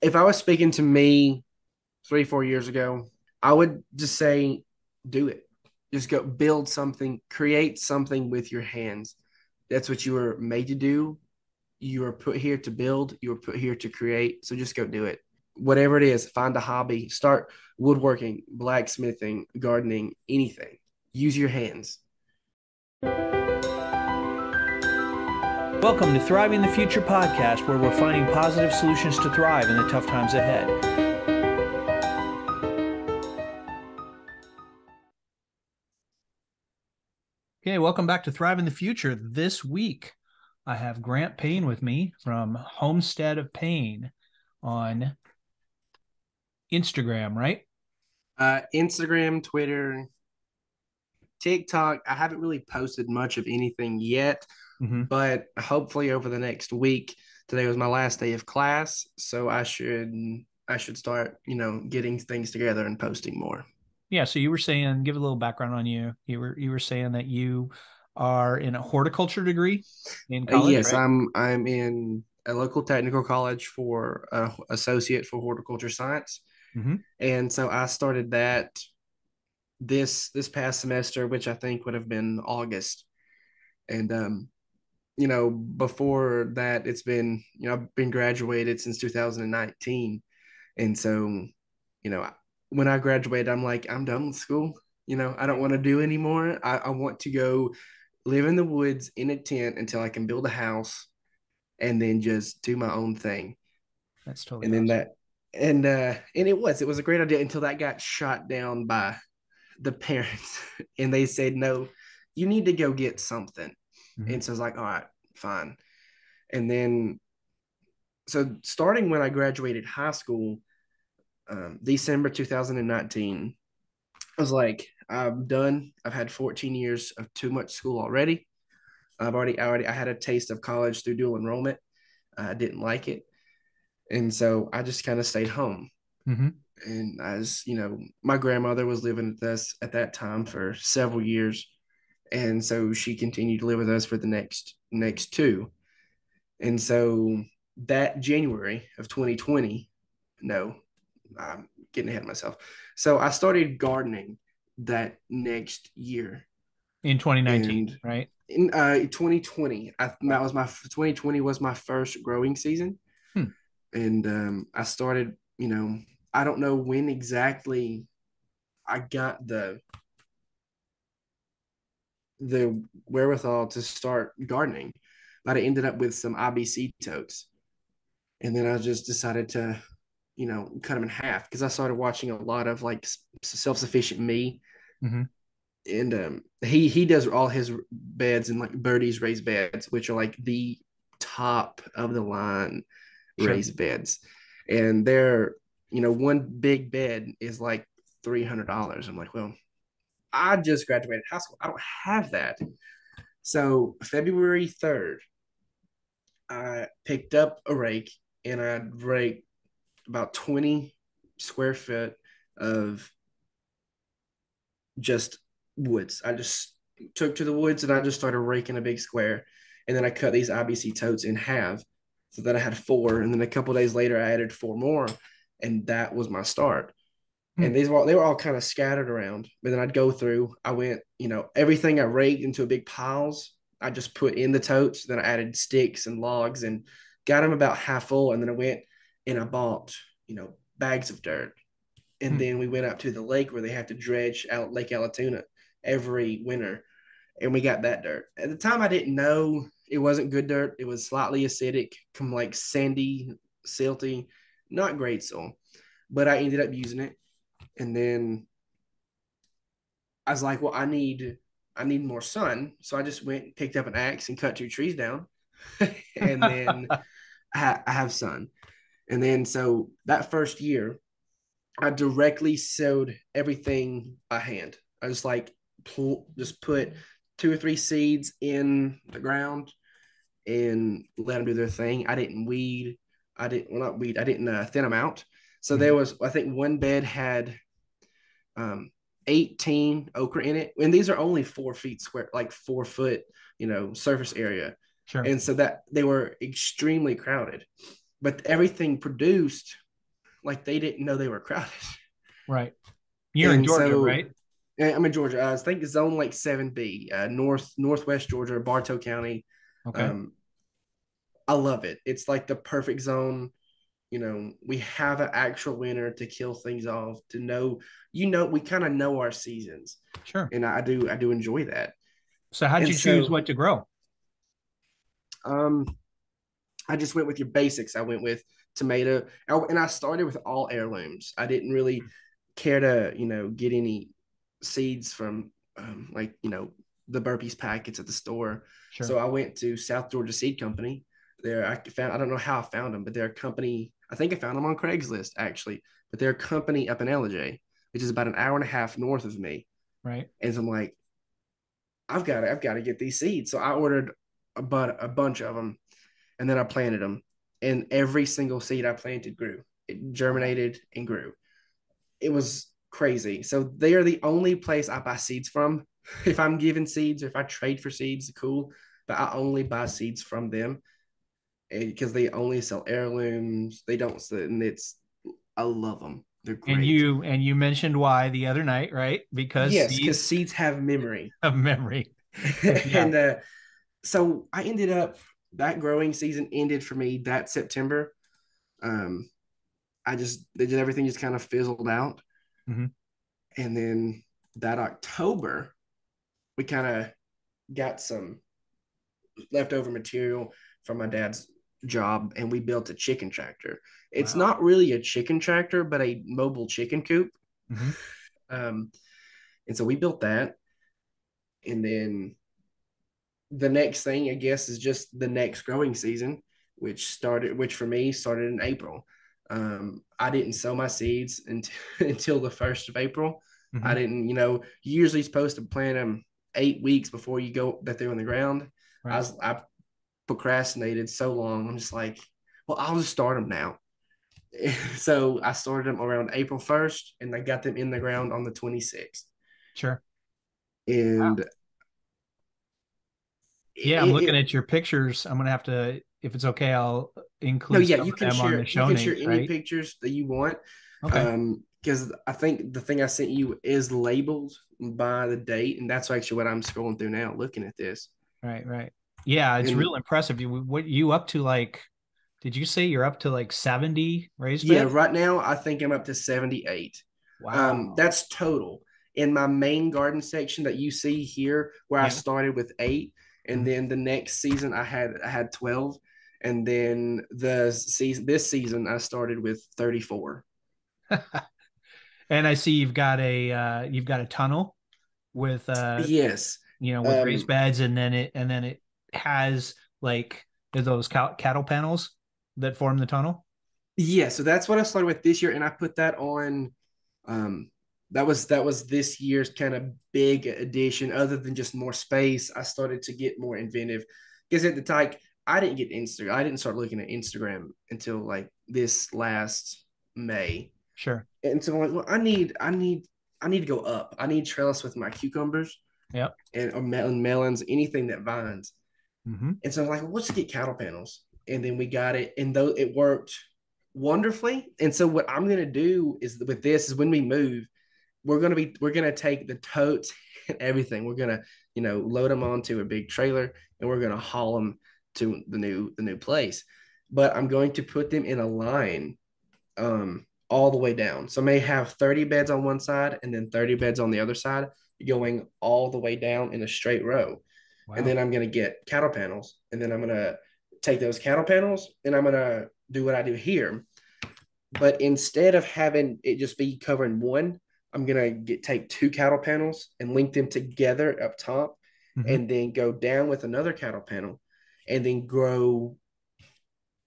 if I was speaking to me 3, 4 years ago, I would just say, do it. Just go build something, create something with your hands. That's what you were made to do. You were put here to build, you were put here to create. So just go do it. Whatever it is, find a hobby, start woodworking, blacksmithing, gardening, anything. Use your hands. Welcome to Thriving the Future podcast, where we're finding positive solutions to thrive in the tough times ahead. Okay, welcome back to Thrive in the Future. This week, I have Grant Payne with me from Homestead of Payne on Instagram, right? Instagram, Twitter, TikTok. I haven't really posted much of anything yet, Mm-hmm. but hopefully over the next week. Today was my last day of class, so I should start, getting things together and posting more. Yeah, so you were saying, give a little background on you. You were saying that you are in a horticulture degree in college, Yes, right? I'm in a local technical college for associate for horticulture science, Mm-hmm. and so I started that this past semester, which I think would have been August. And before that, it's been, I've been graduated since 2019, and so, you know, when I graduated, I'm like, I'm done with school. I don't want to do anymore. I want to go live in the woods in a tent until I can build a house and then just do my own thing. That's totally And then awesome. that, and it was a great idea until that got shot down by the parents, and they said, no, you need to go get something. Mm-hmm. And so I was like, all right, fine. And then, so starting when I graduated high school, December 2019, I was like, I'm done. I've had 14 years of too much school already. I had a taste of college through dual enrollment. I didn't like it. And so I just kind of stayed home. Mm-hmm. And as my grandmother was living with us at that time for several years. And so she continued to live with us for the next two. And so that January of 2020, no, I'm getting ahead of myself. So I started gardening that next year. In 2019, And right? in 2020, Okay. that was my 2020 was my first growing season. Hmm. And I started, I don't know when exactly I got the wherewithal to start gardening, but I ended up with some IBC totes. And then I just decided to, cut them in half because I started watching a lot of like self sufficient me, Mm-hmm. and he does all his beds in like Birdie's raised beds, which are like the top of the line Sure. raised beds, and they're one big bed is like $300. I'm like, well, I just graduated high school. I don't have that. So February 3rd, I picked up a rake and I raked about 20 square foot of just woods. I just took to the woods and I just started raking a big square. And then I cut these IBC totes in half so that I had four. And then a couple days later, I added four more. And that was my start. Hmm. And they were all kind of scattered around. But then I'd go through, I went, everything I raked into a big piles, I just put in the totes. Then I added sticks and logs and got them about half full. And then I went and I bought, bags of dirt. And Hmm. then we went out to the lake where they have to dredge out Lake Alatuna every winter. And we got that dirt. At the time, I didn't know it wasn't good dirt. It was slightly acidic, come like sandy, silty, not great soil. But I ended up using it. And then I was like, well, I need more sun. So I just went and picked up an axe and cut two trees down. And then I have sun. And then so that first year, I directly sowed everything by hand. I just like just put two or three seeds in the ground and let them do their thing. I didn't weed. I didn't well not weed. I didn't thin them out. So there Mhm. was, I think, one bed had um, 18 okra in it, and these are only 4 feet square, like 4 foot, surface area, Sure. and so that they were extremely crowded. But everything produced. like they didn't know they were crowded. Right. You're in And Georgia, so right? I'm in Georgia. I think zone like 7B, northwest Georgia, Bartow County. Okay. Um, I love it. It's like the perfect zone. We have an actual winter to kill things off, to know, we kind of know our seasons. Sure. And I do enjoy that. So how'd And you choose so what to grow? um I just went with your basics. I went with tomato, and I started with all heirlooms. I didn't really care to, get any seeds from like, the burpees packets at the store. So Sure. I went to South Georgia Seed Company. I don't know how I found them, but they're a company. I think I found them on Craigslist actually, but they're a company up in LJ, which is about an hour and a half north of me. Right. And so I'm like, I've got to get these seeds. So I ordered a bunch of them, and then I planted them. And every single seed I planted grew. It Wow. germinated and grew. It was crazy. So they are the only place I buy seeds from. If I'm given seeds or if I trade for seeds, cool. But I only buy seeds from them because they only sell heirlooms. They don't, and I love them. They're And great. you mentioned why the other night, right? Because Yes, because seeds seeds have memory. of memory. Yeah. And so I ended up, that growing season ended for me that September. Um, everything just kind of fizzled out. Hmm. And then that October, we kind of got some leftover material from my dad's job, and we built a chicken tractor. It's Wow. not really a chicken tractor, but a mobile chicken coop. Hmm. Um, and so we built that. And then the next thing, I guess, is just the next growing season, which for me started in April. I didn't sow my seeds until, until the 1st of April. I Hmm. didn't, you're usually supposed to plant them 8 weeks before you go that they're in the ground. Right. I procrastinated so long. I'm just like, well, I'll just start them now. So I started them around April 1st, and I got them in the ground on the 26th. Sure. Wow. And Yeah, I'm looking it at your pictures. I'm gonna have to, if it's okay, I'll No, include yeah, some of them on the you show can share notes, any right? pictures that you want. Okay. Because I think the thing I sent you is labeled by the date, and that's actually what I'm scrolling through now, looking at this. Right, right. Yeah, it's And real impressive. What you up to like, did you say you're up to like 70 raised yeah, beds? right now I think I'm up to 78. Wow. That's total. In my main garden section that you see here, where I Yeah. started with 8, and Mhm. then the next season I had 12, and then this season I started with 34. And I see you've got a tunnel with Yes. with raised Um, beds, and then it has like those cattle panels that form the tunnel. Yeah, so that's what I started with this year, and I put that on. Um, that was this year's kind of big addition. Other than just more space, I started to get more inventive because at the time I didn't get Instagram. I didn't start looking at Instagram until like this last May, Sure. and so I'm like, well, I need to go up. I need trellis with my cucumbers Yep. and or melons, anything that vines. Hmm. And so I was like, well, let's just get cattle panels. And then we got it. And though it worked wonderfully. And so what I'm gonna do is with this is when we move, we're gonna take the totes and everything. We're gonna, load them onto a big trailer, and we're gonna haul them to the new place. But I'm going to put them in a line all the way down. So I may have 30 beds on one side and then 30 beds on the other side, going all the way down in a straight row. And Wow. then I'm going to get cattle panels, and then I'm going to take those cattle panels and I'm going to do what I do here. But instead of having it just be covering one, I'm going to take two cattle panels and link them together up top, Hmm. and then go down with another cattle panel, and then grow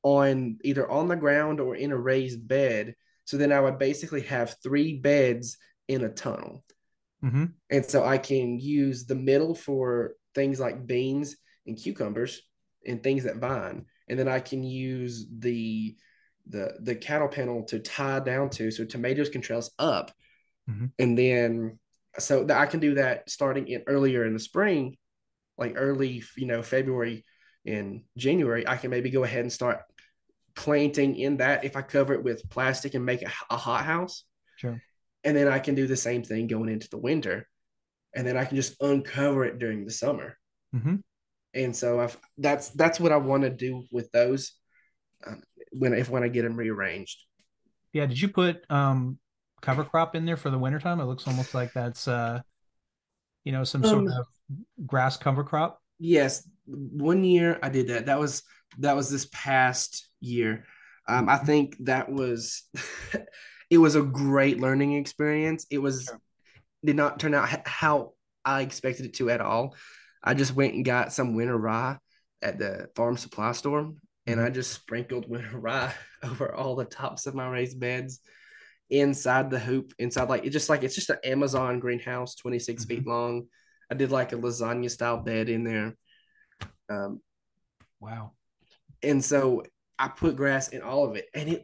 on either on the ground or in a raised bed. So then I would basically have three beds in a tunnel. Hmm. And so I can use the middle for things like beans and cucumbers and things that vine. And then I can use the cattle panel to tie down to, so tomatoes can trellis up. Hmm. And then so that I can do that starting in earlier in the spring, like early, February and January. I can maybe go ahead and start planting in that if I cover it with plastic and make a hothouse. Sure. And then I can do the same thing going into the winter. And then I can just uncover it during the summer. Mm-hmm. And so that's what I want to do with those um, when I get them rearranged. Yeah. Did you put cover crop in there for the wintertime? It looks almost like that's some sort Um, of grass cover crop. yes, one year I did that. That was this past year. I Mhm. think that was it was a great learning experience. It was Sure. did not turn out how I expected it to at all. I just went and got some winter rye at the farm supply store, and Hmm. I just sprinkled winter rye over all the tops of my raised beds inside the hoop, inside it's just an Amazon greenhouse, 26 Hmm. feet long. I did like a lasagna style bed in there. Um, Wow. and so I put grass in all of it, and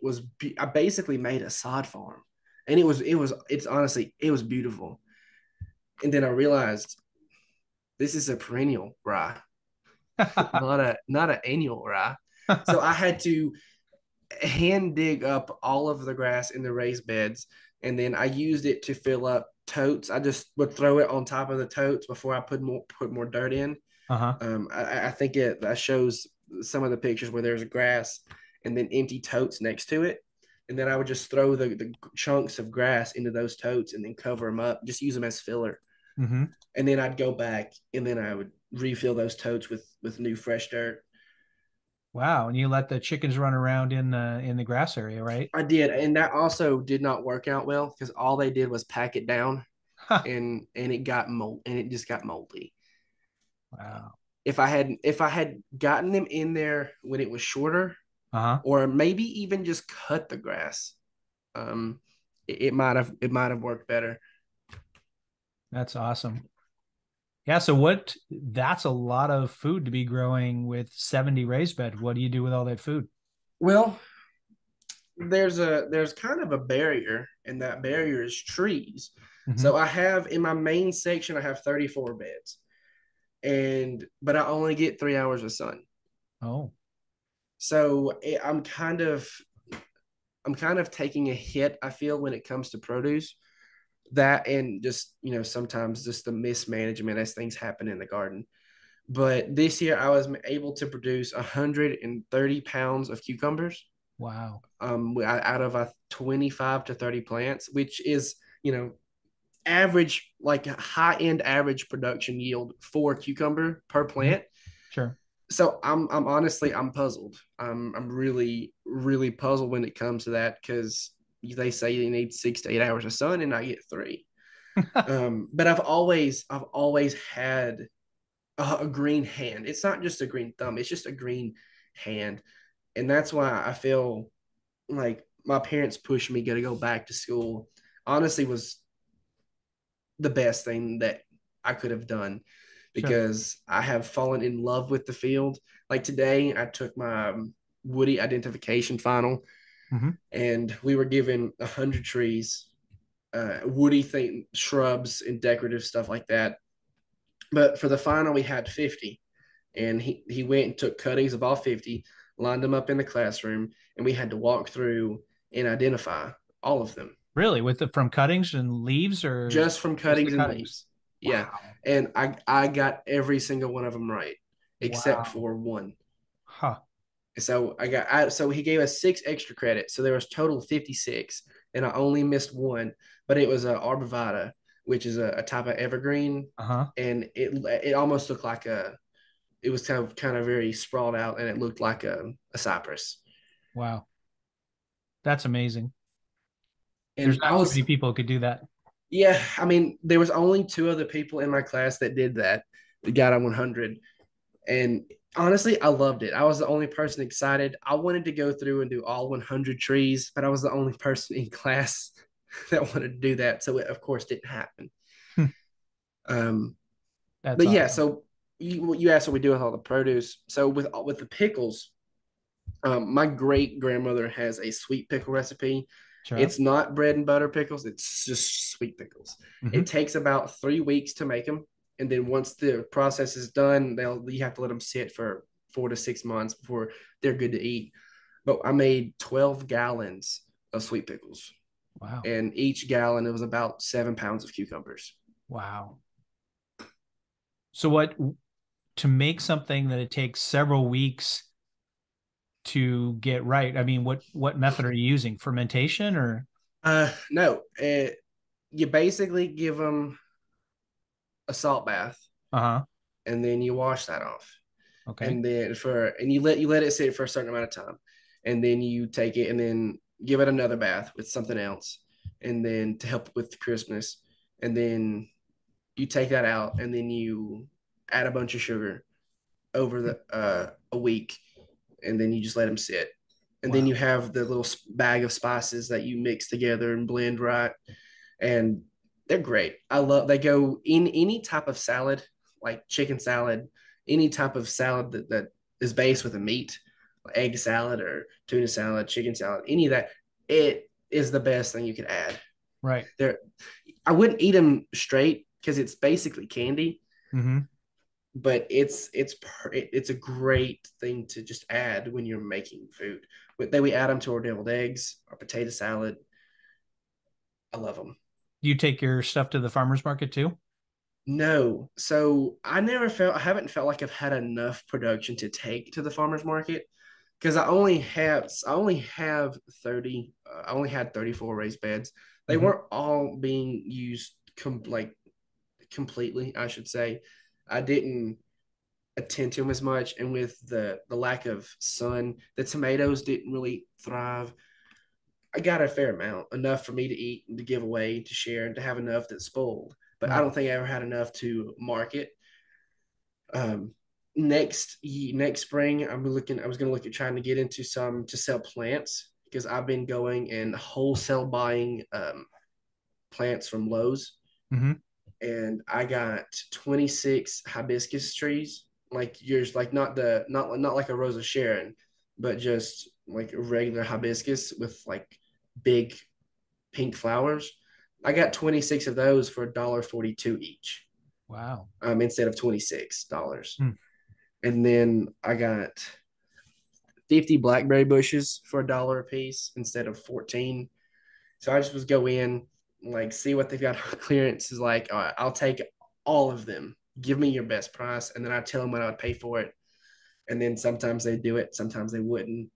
I basically made a sod farm, and it's honestly it was beautiful. And then I realized this is a perennial rye, not an annual rye. So I had to hand dig up all of the grass in the raised beds, and then I used it to fill up totes. I just would throw it on top of the totes before I put more dirt in. Uh-huh. I think that shows some of the pictures where there's grass and then empty totes next to it. And then I would just throw the chunks of grass into those totes and then cover them up, just use them as filler. Hmm. And then I'd go back and then I would refill those totes with new fresh dirt. Wow. And you let the chickens run around in the grass area, right? I did, and that also did not work out well because all they did was pack it down, Huh. and it just got moldy. Wow. If I had gotten them in there when it was shorter, Uh-huh. or maybe even just cut the grass, um, it might have worked better. That's awesome. Yeah, so that's a lot of food to be growing with 70 raised bed. What do you do with all that food? Well, there's kind of a barrier, and that barrier is trees. Hmm. So I have in my main section, I have 34 beds, but I only get 3 hours of sun. Oh, So I'm kind of taking a hit, I feel, when it comes to produce. That and just, sometimes just the mismanagement as things happen in the garden. But this year I was able to produce 130 pounds of cucumbers wow. out of 25 to 30 plants, which is, average, like high end average production yield for cucumber per Mhm. plant. Sure. So I'm honestly I'm puzzled. I'm really really puzzled when it comes to that because they say you need 6 to 8 hours of sun and I get three. But I've always had a green hand. It's not just a green thumb. It's just a green hand, and that's why I feel like my parents pushed me to go back to school. Honestly, was the best thing that I could have done Sure. because I have fallen in love with the field. Like today, I took my woody identification final, Hmm. and we were given 100 trees, woody shrubs, and decorative stuff like that. But for the final, we had 50, and he went and took cuttings of all 50, lined them up in the classroom, and we had to walk through and identify all of them Really? With the from cuttings and leaves or just from just the cuttings and cuttings? leaves. Yeah. Wow. And I got every single one of them right, except Wow. for one. Huh. So so he gave us 6 extra credits. So there was total 56, and I only missed one, but it was a arborvitae, which is a type of evergreen, Uh-huh. and it almost looked like it was kind of very sprawled out, and it looked like a cypress. Wow. That's amazing. There's And not too many people who could do that. yeah, I mean, there was only two other people in my class that did that, that got a 100. And honestly, I loved it. I was the only person excited. I wanted to go through and do all 100 trees, but I was the only person in class that wanted to do that. So it, of course, didn't happen. Um, That's but yeah, awesome. so you asked what we do with all the produce. So with the pickles, my great grandmother has a sweet pickle recipe. Sure. It's not bread and butter pickles, it's just sweet pickles. Hmm. It takes about 3 weeks to make them. And then once the process is done, you have to let them sit for 4 to 6 months before they're good to eat. but I made 12 gallons of sweet pickles, Wow. and each gallon it was about 7 pounds of cucumbers. Wow. So what to make something that it takes several weeks to get right? I mean, what method are you using? Fermentation or No, you basically give them a salt bath, uh-huh. and then you wash that off, Okay. and then you let it sit for a certain amount of time, and then you take it and then give it another bath with something else, and then to help with the crispness, and then you take that out, and then you add a bunch of sugar over the a week, and then you just let them sit, and then you Wow. have the little bag of spices that you mix together and blend right, and they're great. I love they go in any type of salad, like chicken salad, any type of salad that is based with a meat, like egg salad or tuna salad, chicken salad, any of that. It is the best thing you could add. Right. There, I wouldn't eat them straight because it's basically candy, Mm-hmm. but it's a great thing to just add when you're making food. But then we add them to our deviled eggs, our potato salad. I love them. You take your stuff to the farmer's market too? No. So I haven't felt like I've had enough production to take to the farmer's market because I only have 30, I only had 34 raised beds. They Mm-hmm. weren't all being used like completely, I should say. I didn't attend to them as much. And with the lack of sun, the tomatoes didn't really thrive. I got a fair amount, enough for me to eat and to give away, to share, and to have enough that spoiled. But I Right. don't think I ever had enough to market. Next spring, I was going to look at trying to get into some to sell plants because I've been going and wholesale buying plants from Lowe's, Mm-hmm. and I got 26 hibiscus trees, like yours, like not like a Rose of Sharon, but just like a regular hibiscus with like big pink flowers. I got 26 of those for $1.42 each, Wow. instead of $26. Hmm. And then I got 50 blackberry bushes for $1 a piece instead of 14. So I just was go in, like see what they've got on clearance. Is like, all right, I'll take all of them. Give me your best price, and then I tell them what I would pay for it. And then sometimes they do it, sometimes they wouldn't.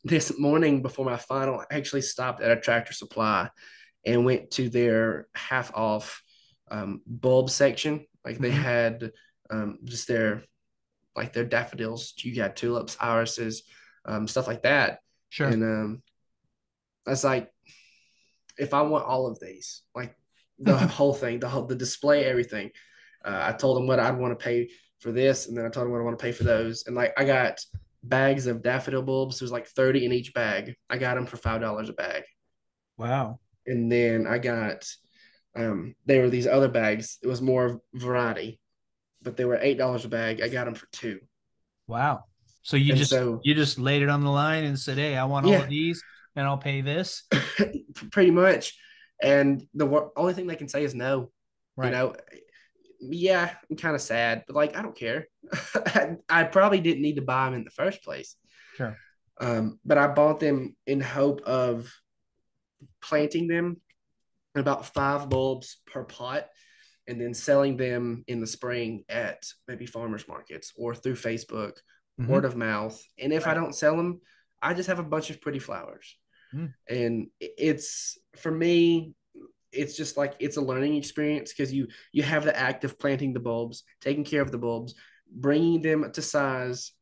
This morning before my final, I actually stopped at a Tractor Supply and went to their half off bulb section. Like they Mm-hmm. had just their daffodils. You got tulips, irises, stuff like that. Sure. And I was like, if I want all of these, like the whole thing, the display, everything, I told them what I'd want to pay for this, and then I told them what I want to pay for those. And like I got bags of daffodil bulbs. There's like 30 in each bag. I got them for $5 a bag. Wow. And then I got there were these other bags. It was more variety, but they were $8 a bag. I got them for two. Wow. So you And just so you just laid it on the line and said, "Hey, I want all of yeah, these and I'll pay this." pretty much. And the only thing they can say is no. You Right. know, yeah, I'm kind of sad, but like I don't care. I probably didn't need to buy them in the first place. Sure. But I bought them in hope of planting them in about 5 bulbs per pot, and then selling them in the spring at maybe farmers markets or through Facebook, Mm-hmm. word of mouth. And if I Right. don't sell them, I just have a bunch of pretty flowers. Mm. And it's for me, it's just like it's a learning experience because you have the act of planting the bulbs, taking care of the bulbs, bringing them to size,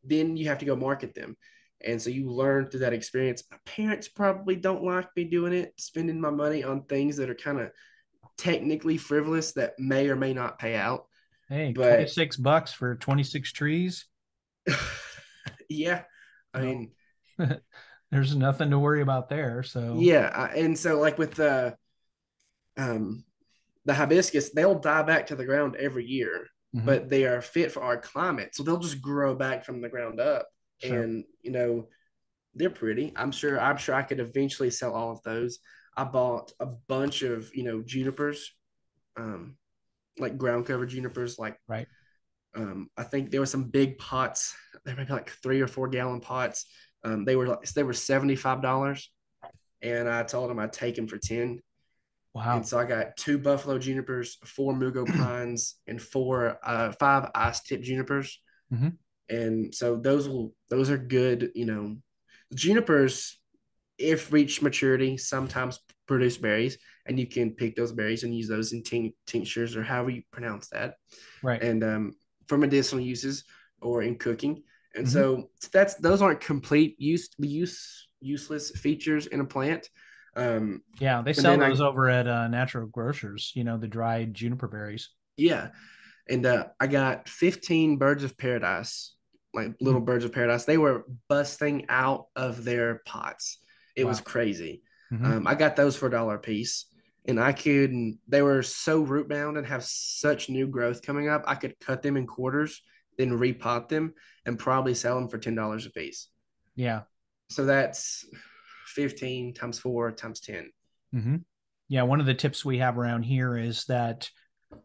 then you have to go market them. And so you learn through that experience. My parents probably don't like me doing it, spending my money on things that are kind of technically frivolous that may or may not pay out. Hey, But $26 for 26 trees. yeah, I No. mean, There's nothing to worry about there. So, yeah. And so like with um, the hibiscus, they'll die back to the ground every year, mhm. but they are fit for our climate. So they'll just grow back from the ground up. Sure. And, they're pretty. I'm sure I could eventually sell all of those. I bought a bunch of, junipers, um, like ground cover junipers. Like, Right. I think there were some big pots. There might be like 3 or 4 gallon pots. They were $75, and I told them I'd take them for 10. And Wow. so I got two buffalo junipers, four mugo pines, and five ice tip junipers. Hmm. And so those are good. Junipers, if reach maturity, sometimes produce berries, and you can pick those berries and use those in tinctures or however you pronounce that, Right. and for medicinal uses or in cooking. And Hmm. so those aren't complete useless features in a plant. Um, Yeah, they and sell then those over at natural grocers, the dried juniper berries. yeah, and I got 15 birds of paradise, like little Mm. birds of paradise. They were busting out of their pots. It was Wow. crazy. Hmm. I got those for $1 a piece, and they were so root bound and have such new growth coming up. I could cut them in quarters, then repot them, and probably sell them for $10 a piece. Yeah. So that's 15 times 4 times 10. Hmm. Yeah. One of the tips we have around here is that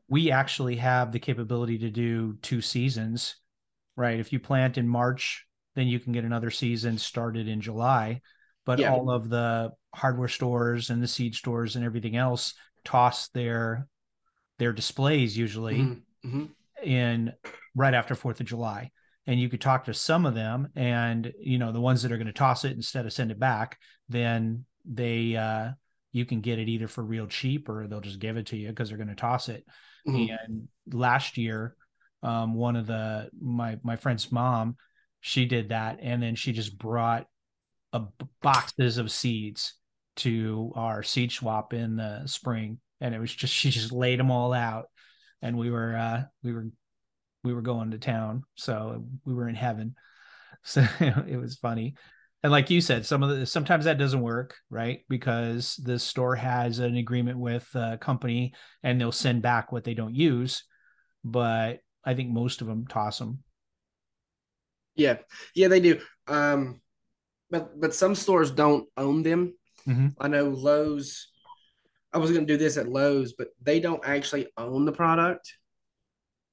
we actually have the capability to do 2 seasons, right? If you plant in March, then you can get another season started in July. But Yeah. all of the hardware stores and the seed stores and everything else toss their displays usually Mm-hmm. Mm-hmm. in right after 4th of July. And you could talk to some of them, and the ones that are going to toss it instead of send it back, then you can get it either for real cheap or they'll just give it to you because they're going to toss it. Mm-hmm. And last year, one of my friend's mom, she did that, and then she just brought boxes of seeds to our seed swap in the spring, and it was just she just laid them all out, and we were going to town, so we were in heaven. So it was funny. And like you said, sometimes that doesn't work, right? Because the store has an agreement with a company and they'll send back what they don't use. But I think most of them toss them. Yeah. Yeah, they do. But some stores don't own them. Mm-hmm. I know Lowe's. I was going to do this at Lowe's, but they don't actually own the product.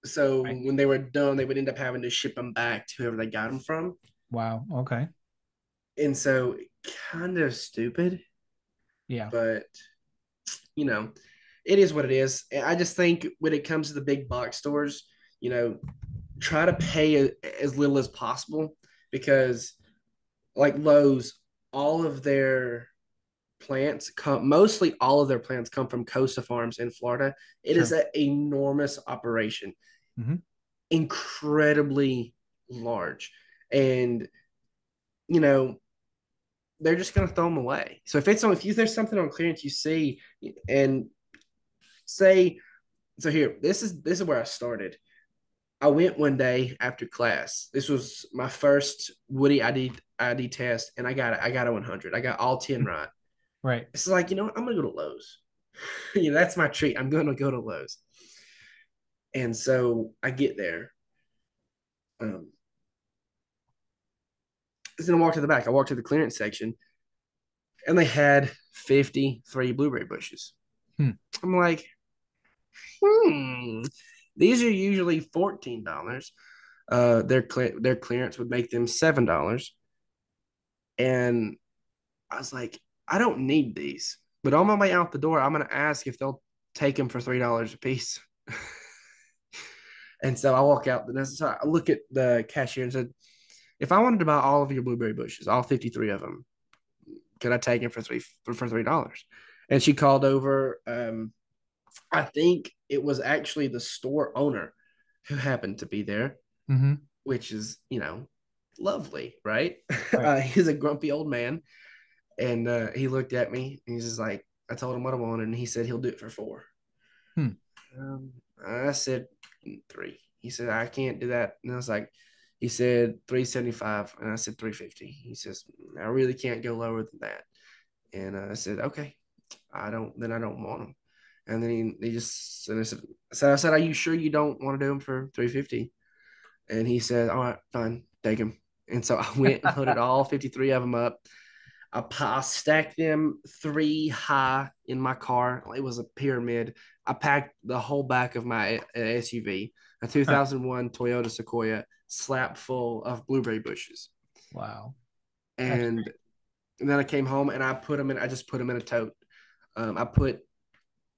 So Right. when they were done, they would end up having to ship them back to whoever they got them from. Wow. Okay. And so, kind of stupid, Yeah. but you know, it is what it is. I just think when it comes to the big box stores, you know, try to pay as little as possible because, like Lowe's, all of their mostly all of their plants come from Costa Farms in Florida. It is Sure. an enormous operation, Mm-hmm. incredibly large, and you know they're just going to throw them away. So if there's something on clearance you see and say, so here, this is where I started. I went one day after class. This was my first Woody ID test, and I got a 100. I got all 10 right. Right. It's like, I'm gonna go to Lowe's. That's my treat. I'm gonna go to Lowe's. And so I get there. Um, then I walk to the back. I walk to the clearance section, and they had 53 blueberry bushes. Hmm. I'm like, hmm, these are usually $14. Their clearance would make them $7. And I was like, I don't need these. But on my way out the door, I'm gonna ask if they'll take them for $3 a piece. And so I walk out, and so I look at the cashier and said, if I wanted to buy all of your blueberry bushes, all 53 of them, could I take them for $3? And she called over. I think it was actually the store owner who happened to be there, Mm-hmm. which is lovely, right? Right. He's a grumpy old man, and he looked at me and he's just like, I told him what I wanted, and he said he'll do it for 4. Hmm. I said 3. He said I can't do that, and I was like, he said 375, and I said 350. He says I really can't go lower than that, and I said okay, I don't want them. And then he just and I said, are you sure you don't want to do them for 350? And he said, all right, fine, take them. And so I went and loaded all 53 of them up. I stacked them 3 high in my car. It was a pyramid. I packed the whole back of my SUV, a Huh. 2001 Toyota Sequoia, slap full of blueberry bushes. Wow. That's and, great. and then I came home and I just put them in a tote. I put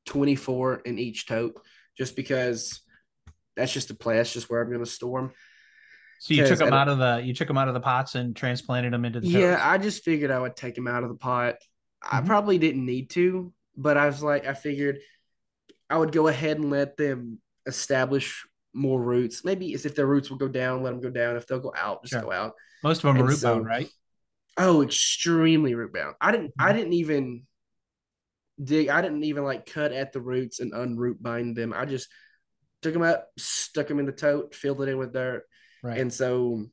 24 in each tote just because that's just a play. That's just where I'm going to store them. So Because you took them out of the pots and transplanted them into the yeah, totes. I just figured I would take them out of the pot. I Hmm. probably didn't need to, but I figured I would go ahead and let them establish more roots. Maybe if their roots will go down, let them go down. If they'll go out, just Sure. go out. Most of them are And root bound, so, right? oh, extremely root bound. I Mhm. didn't even dig. I didn't even like cut at the roots and unroot bind them. I just took them up, stuck them in the tote, filled it in with dirt. Right. And so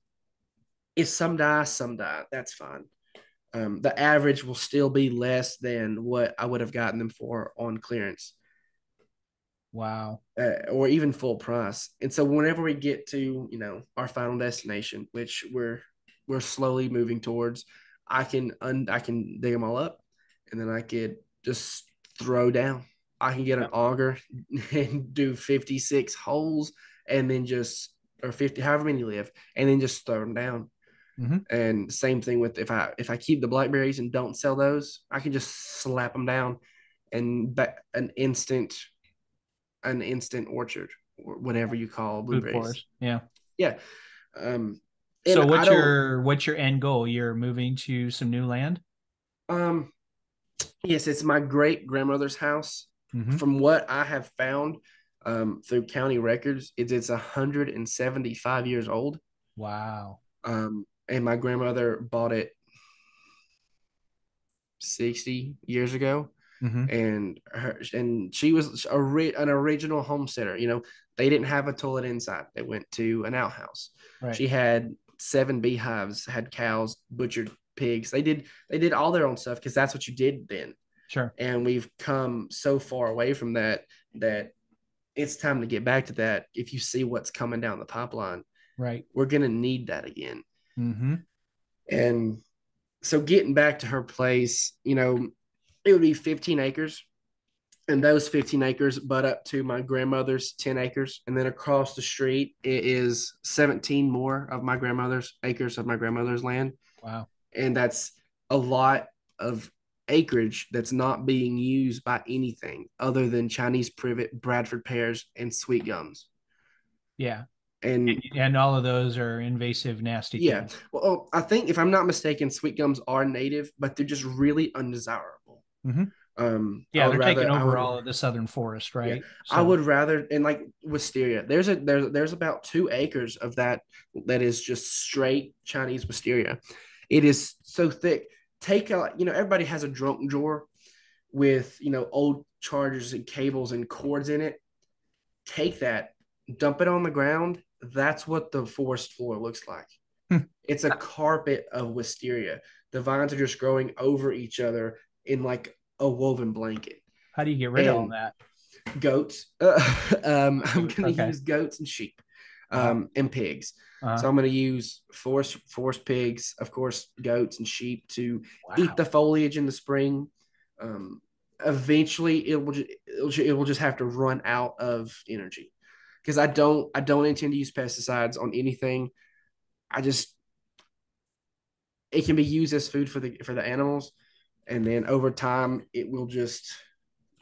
if some die, some die. That's fine. The average will still be less than what I would have gotten them for on clearance, Wow. or even full price. And so whenever we get to our final destination, which we're slowly moving towards, I can dig them all up, and then I could just throw down. I can get Yeah. an auger and do 56 holes, and then just or 50, however many live, and then just throw them down. Hmm. And same thing with if I keep the blackberries and don't sell those, I can just slap them down and an instant orchard or whatever you call Food blueberries. forest. Yeah. Yeah. Um, and So I don't. what's your end goal? You're moving to some new land? Um, yes, it's my great grandmother's house. Hmm. From what I have found, through county records, it's 175 years old. Wow. And my grandmother bought it 60 years ago, Hmm. and she was an original homesteader. They didn't have a toilet inside. They went to an outhouse. Right. She had 7 beehives, had cows, butchered pigs. They did all their own stuff because that's what you did then. Sure. And we've come so far away from that it's time to get back to that. If you see what's coming down the pipeline, Right. we're gonna need that again. Hmm. And so getting back to her place, it would be 15 acres, and those 15 acres butt up to my grandmother's 10 acres, and then across the street it is 17 more of my grandmother's acres of my grandmother's land. Wow. And that's a lot of acreage that's not being used by anything other than Chinese privet, Bradford pears, and sweet gums. Yeah. And And all of those are invasive, nasty yeah, things. well, I think if I'm not mistaken, sweet gums are native, but they're just really undesirable. Hmm. I Yeah, would they're taking rather I over would all of the southern forest, Yeah, right? I So, would rather, and like wisteria. There's about 2 acres of that is just straight Chinese wisteria. It is so thick. Everybody has a junk drawer with old chargers and cables and cords in it. Take that, dump it on the ground. That's what the forest floor looks like. It's a carpet of wisteria. The vines are just growing over each other in like a woven blanket. how do you get rid of all And that? goats. I'm going to Okay. use goats and sheep, Wow. and pigs. Uh, So I'm going to use forest pigs, of course, goats and sheep to eat wow. the foliage in the spring. Eventually, it will just have to run out of energy because I don't intend to use pesticides on anything. I just It can be used as food for the animals, and then over time it will just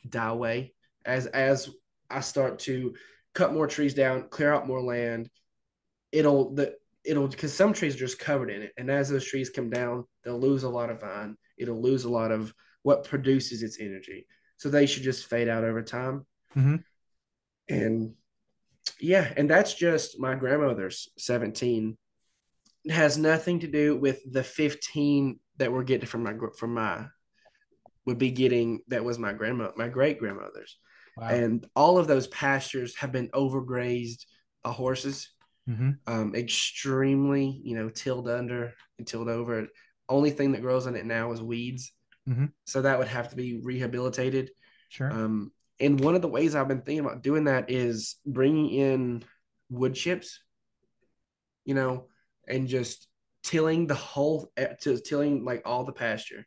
die away as I start to cut more trees down, clear out more land. It'll because some trees are just covered in it, and as those trees come down, they'll lose a lot of vine. It'll lose a lot of what produces its energy. So they should just fade out over time. Hmm. And yeah, and that's just my grandmother's 17. It has nothing to do with the 15 that we're getting from my would be getting that was my great grandmother's. Wow. And all of those pastures have been overgrazed by horses, Hmm. extremely, tilled under and tilled over. Only thing that grows on it now is weeds. Hmm. So that would have to be rehabilitated. Sure. Um, and one of the ways I've been thinking about doing that is bringing in wood chips, you know, and just tilling like all the pasture,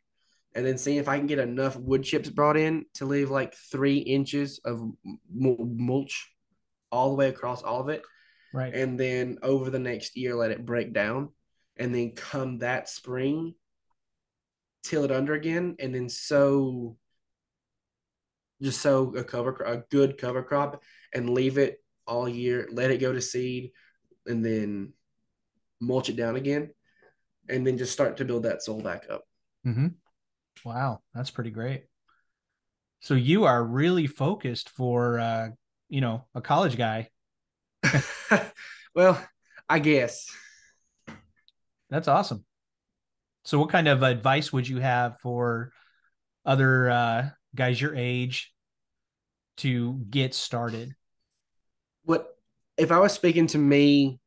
and then seeing if I can get enough wood chips brought in to leave like 3 inches of mulch all the way across all of it, Right. and then over the next year let it break down, and then come that spring till it under again, and then sow just sow a good cover crop and leave it all year. Let it go to seed, and then mulch it down again, and then just start to build that soil back up. Mm-hmm. Wow, that's pretty great. So you are really focused for a college guy. Well, I guess. That's awesome. So what kind of advice would you have for other guys your age to get started? What if I was speaking to me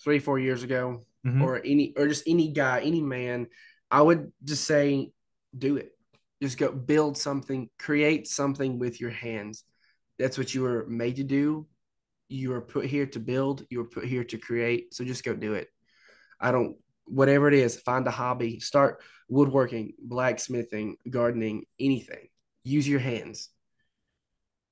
3, 4 years ago, Mm-hmm. or just any guy, any man, I would just say, do it. Just go build something, create something with your hands. That's what you were made to do. You were put here to build. You were put here to create. So just go do it. I don't, whatever it is, find a hobby, start woodworking, blacksmithing, gardening, anything. Use your hands.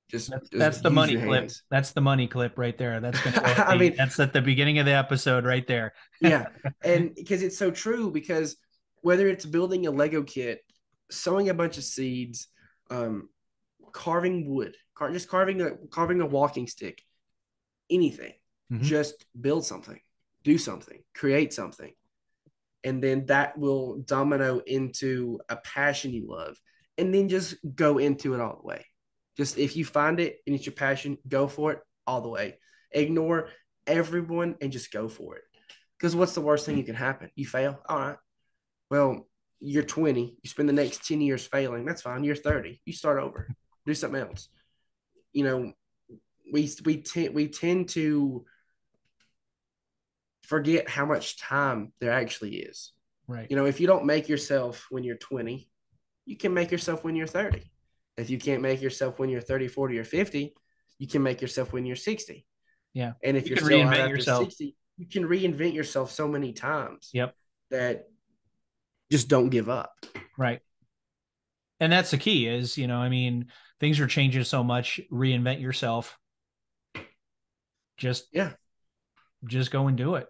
Just, That's just the use money your clip. hands. That's the money clip right there. That's going to go at I the mean, that's at the beginning of the episode right there. yeah. And because it's so true, because whether it's building a Lego kit, sowing a bunch of seeds, um, carving wood, just carving a walking stick, anything, Mm-hmm. just build something, do something, create something. And then that will domino into a passion you love. And then just go into it all the way. Just if you find it and it's your passion, go for it all the way. Ignore everyone and just go for it. Because what's the worst thing that can happen? You fail. All right. Well, you're 20. You spend the next 10 years failing. That's fine. You're 30. You start over. Do something else. You know, we tend to forget how much time there actually is. Right. If you don't make yourself when you're 20, you can make yourself when you're 30. If you can't make yourself when you're 30, 40, or 50, you can make yourself when you're 60. Yeah. And if You you're can still alive reinvent after yourself. 60, you can reinvent yourself so many times Yep. that just don't give up. Right. And that's the key is, I mean, things are changing so much, reinvent yourself. Just Yeah, just go and do it.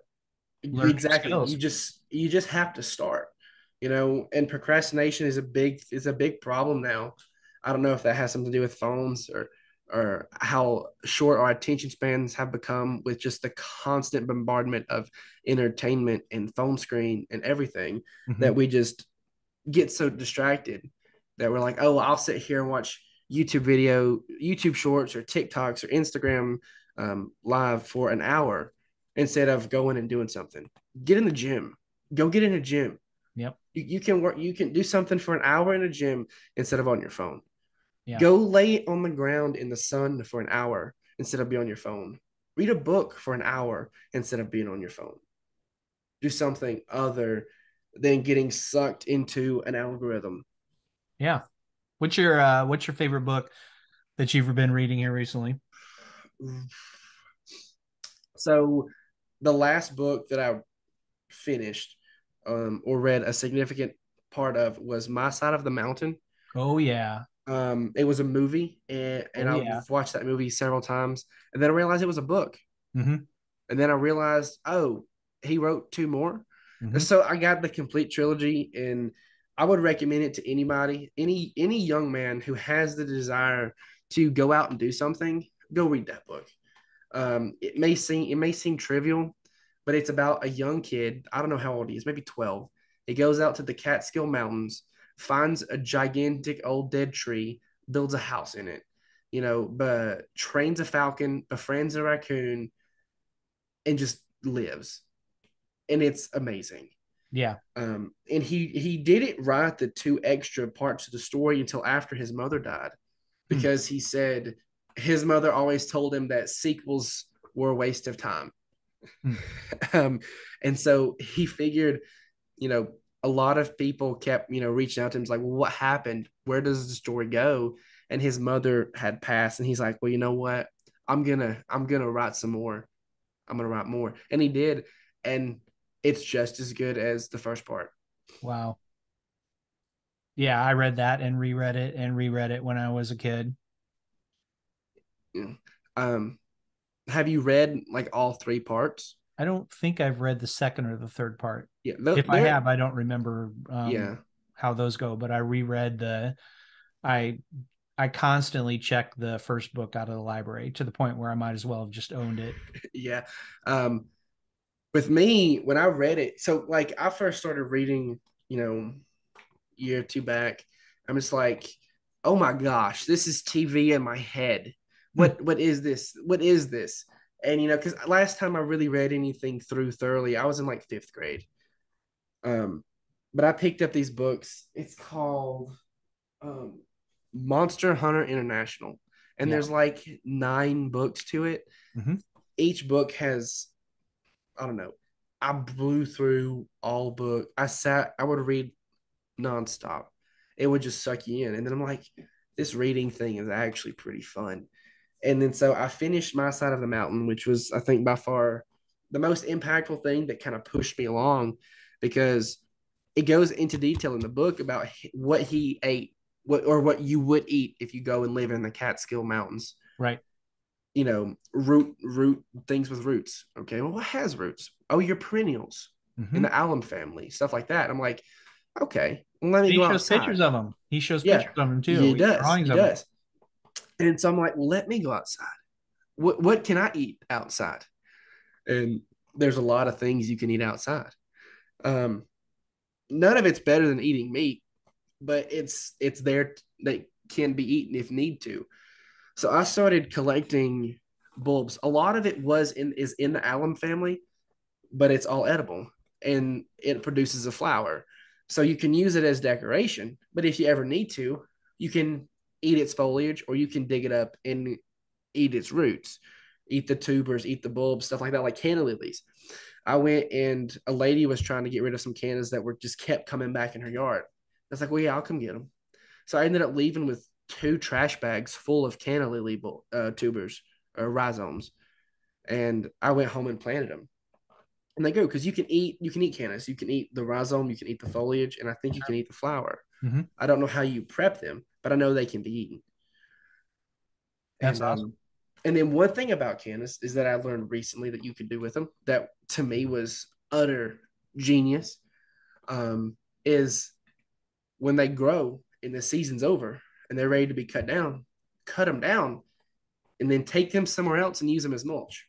Learn new exactly. You skills. just you just have to start. And procrastination is a big problem now. I don't know if that has something to do with phones or how short our attention spans have become with just the constant bombardment of entertainment and phone screen and everything, Mm-hmm. that we just get so distracted that we're like, oh, I'll sit here and watch YouTube shorts or TikToks or Instagram live for an hour instead of going and doing something. Get in the gym. Go get in a gym. Yep. You can work. You can do something for an hour in a gym instead of on your phone. Yeah. Go lay on the ground in the sun for an hour instead of be on your phone. Read a book for an hour instead of being on your phone. Do something other than getting sucked into an algorithm. Yeah. What's your favorite book that you've been reading here recently? So, the last book that I finished or read a significant part of was My Side of the Mountain. Oh yeah. It was a movie, and Oh I've yeah. watched that movie several times, and then I realized it was a book, Mm-hmm. and then I realized, oh, he wrote two more. Mm-hmm. So I got the complete trilogy, and I would recommend it to anybody, any young man who has the desire to go out and do something. Go read that book. It may seem trivial, but it's about a young kid. I don't know how old he is, maybe 12. He goes out to the Catskill Mountains, finds a gigantic old dead tree, builds a house in it, but trains a falcon, befriends a raccoon, and just lives. And it's amazing. Yeah. And he didn't write the two extra parts of the story until after his mother died, Hmm. because he said his mother always told him that sequels were a waste of time. Hmm. um, and so he figured, you know, a lot of people kept, reaching out to him, like, well, what happened? Where does the story go? And his mother had passed, and he's like, well, you know what? I'm gonna write some more. I'm gonna write more, and he did, and it's just as good as the first part. Wow. Yeah, I read that and reread it when I was a kid. Yeah. Um, have you read like all three parts? I don't think I've read the second or the third part. Yeah, If I they're have, I don't remember yeah. how those go, but I reread I I constantly check the first book out of the library to the point where I might as well have just owned it. Yeah. Um, with me, when I read it, so like I first started reading, you know, year or two back, I'm just like, oh my gosh, this is TV in my head. What is this? What is this? And because last time I really read anything through thoroughly, I was in like fifth grade. Um, but I picked up these books. It's called um, Monster Hunter International, and Yeah. there's like 9 books to it. Mm-hmm. Each book has, I don't know. I blew through all book. I would read nonstop. It would just suck you in. And then I'm like, this reading thing is actually pretty fun. And then so I finished My Side of the Mountain, which was, I think, by far the most impactful thing that kind of pushed me along because it goes into detail in the book about what he ate, what you would eat if you go and live in the Catskill Mountains. Right. Root things with roots. Okay, well, what has roots? Oh, your perennials in Mm-hmm. the alum family, stuff like that. I'm like, okay, well, let me He go shows outside. pictures of them. He shows Yeah, pictures of them he too. does. Drawings He of them. does. And so I'm like, well, let me go outside. What can I eat outside? And there's a lot of things you can eat outside. Um, None of it's better than eating meat, but it's there that can be eaten if need to. So I started collecting bulbs. A lot of it is in the alum family, but it's all edible and it produces a flower. So you can use it as decoration, but if you ever need to, you can eat its foliage or you can dig it up and eat its roots, eat the tubers, eat the bulbs, stuff like that, like canna lilies. I went and a lady was trying to get rid of some cannas that were just kept coming back in her yard. I was like, well, yeah, I'll come get them. So I ended up leaving with 2 trash bags full of canna lily tubers or rhizomes. And I went home and planted them. And they go because you can eat cannas, you can eat the rhizome, you can eat the foliage, and I think you can eat the flower. Mm-hmm. I don't know how you prep them, but I know they can be eaten. That's And awesome. and then one thing about cannas is that I learned recently that you could do with them that to me was utter genius. Um, is when they grow and the season's over and they're ready to be cut them down, and then take them somewhere else and use them as mulch.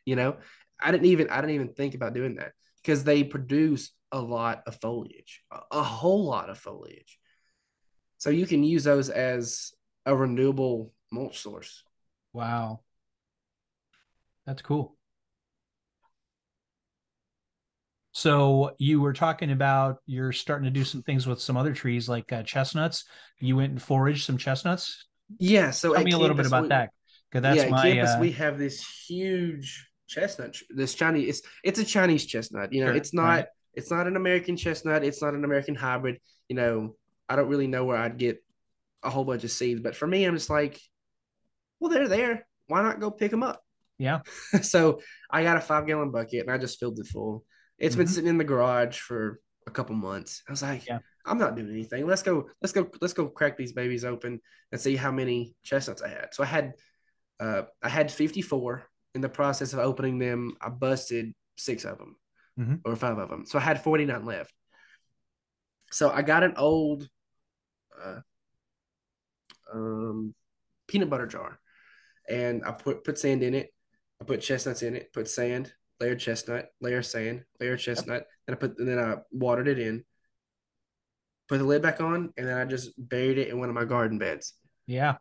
You know, I didn't even think about doing that because they produce a lot of foliage, a whole lot of foliage. So you can use those as a renewable mulch source. Wow. That's cool. So you were talking about you're starting to do some things with some other trees like chestnuts. You went and foraged some chestnuts. Yeah. So Tell at me a little bit campus, about that, because yeah, that's at my campus we have this huge chestnut. This Chinese, it's a Chinese chestnut. sure, right? It's not an American chestnut. It's not an American hybrid. You know, I don't really know where I'd get a whole bunch of seeds, but for me, I'm just like, well, they're there. Why not go pick them up? Yeah. So I got a 5 gallon bucket and I just filled it full. It's been Hmm. sitting in the garage for a couple months. I was like, Yeah. I'm not doing anything. Let's go crack these babies open and see how many chestnuts I had. So I had 54. In the process of opening them, I busted 6 of them Hmm. or 5 of them. So I had 49 left. So I got an old uh, um, peanut butter jar and I put sand in it. I put chestnuts in it, put sand, layer chestnut, layer sand, layer Yep. chestnut, and then I watered it in, put the lid back on, and then I just buried it in one of my garden beds. Yeah.